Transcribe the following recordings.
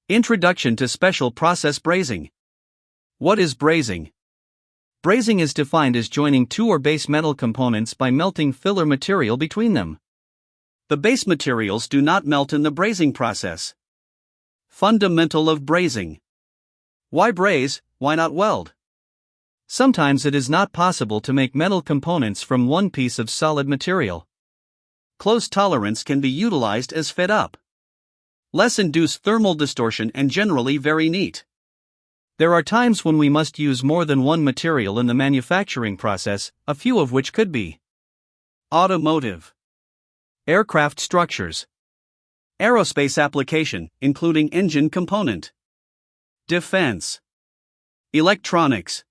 Introduction to Special Process Brazing. What is brazing? Brazing is defined as joining two or base metal components by melting filler material between them. The base materials do not melt in the brazing process. Fundamental of brazing. Why braze, why not weld? Sometimes it is not possible to make metal components from one piece of solid material. Close tolerance can be utilized as fit up. Less induce thermal distortion and generally very neat. There are times when we must use more than one material in the manufacturing process, a few of which could be automotive, aircraft structures, aerospace application, including engine component, defense, electronics,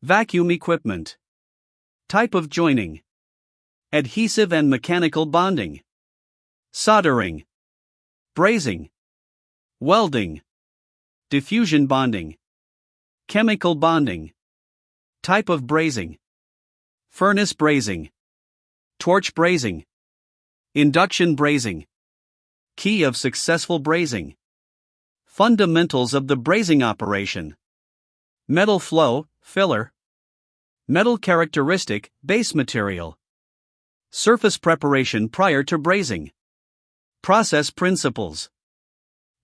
vacuum equipment, type of joining, adhesive and mechanical bonding, soldering, brazing, welding, diffusion bonding, chemical bonding, type of brazing, furnace brazing, torch brazing, induction brazing, key of successful brazing, fundamentals of the brazing operation, metal flow, filler, metal characteristic, base material, surface preparation prior to brazing, process principles,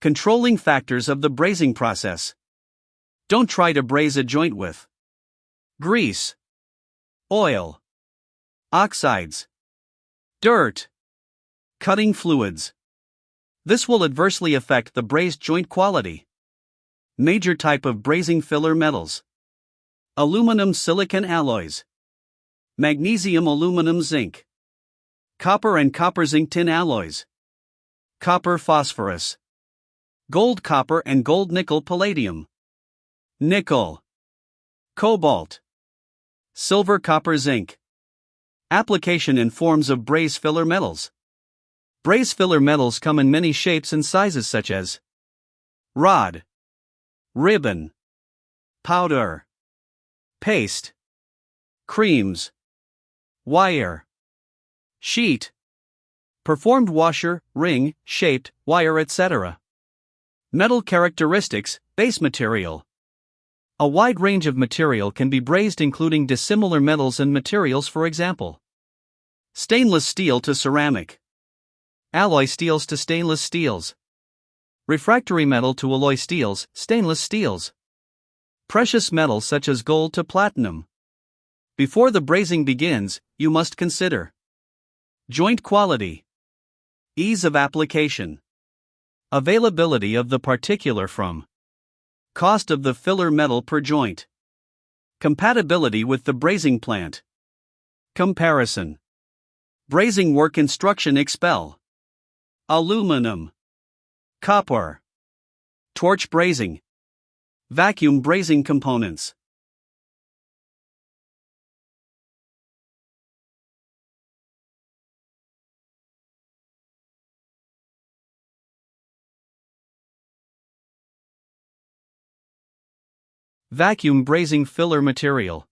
controlling factors of the brazing process. Don't try to braze a joint with grease, oil, oxides, dirt, cutting fluids. This will adversely affect the brazed joint quality. Major type of brazing filler metals: aluminum silicon alloys, magnesium aluminum zinc, copper and copper zinc tin alloys, copper phosphorus, gold copper and gold nickel palladium, nickel, cobalt, silver copper zinc. Application and forms of braze filler metals. Braze filler metals come in many shapes and sizes such as rod, ribbon, powder, paste, creams, wire, sheet, performed washer, ring, shaped, wire, etc. Metal characteristics, base material. A wide range of material can be brazed, including dissimilar metals and materials, for example, stainless steel to ceramic, alloy steels to stainless steels, refractory metal to alloy steels, stainless steels, precious metals such as gold to platinum. Before the brazing begins, you must consider joint quality, ease of application, availability of the particular from, cost of the filler metal per joint, compatibility with the brazing plant, comparison, brazing work instruction expel, aluminum, copper, torch brazing, vacuum brazing components. Vacuum brazing filler material.